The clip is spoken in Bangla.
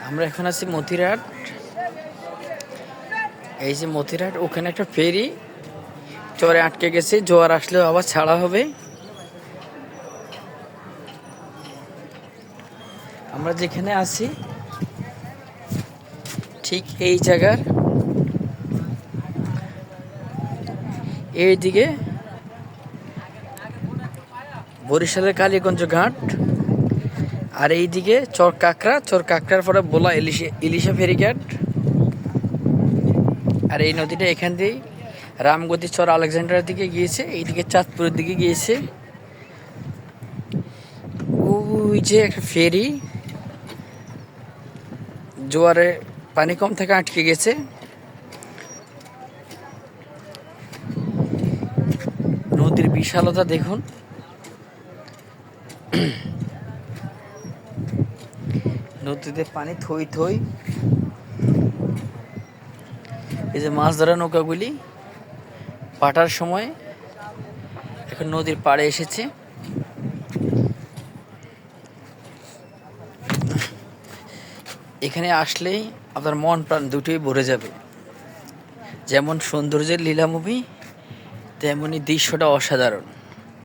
আমরা এখন আছি মতিরাট। এই যে মতিরাট, ওখানে একটা ফেরি চরে আটকে গেছে, জোয়ার আসলেও আবার ছাড়া হবে। আমরা যেখানে আছি ঠিক এই জায়গার এইদিকে বরিশালের কালীগঞ্জ ঘাট, আর এইদিকে চর কাঁকড়ার পরে বোলা ইলিশা ফেরিঘাট। আর এই নদীটা এখান দিয়েই রামগতি চর আলেকজান্ডারের দিকে গিয়েছে, এইদিকে চাঁদপুরের দিকে গিয়েছে। ওই যে একটা ফেরি জোয়ারে পানি কম থেকে আটকে গেছে। নদীর বিশালতা দেখুন। নদীতে পানি থই থই। এই যে মাছ ধরা নৌকাগুলি পাটার সময় এখন নদীর পাড়ে এসেছে। এখানে আসলেই আপনার মন প্রাণ দুটোই ভরে যাবে। যেমন সৌন্দর্যের লীলাভূমি, তেমনি দৃশ্যটা অসাধারণ।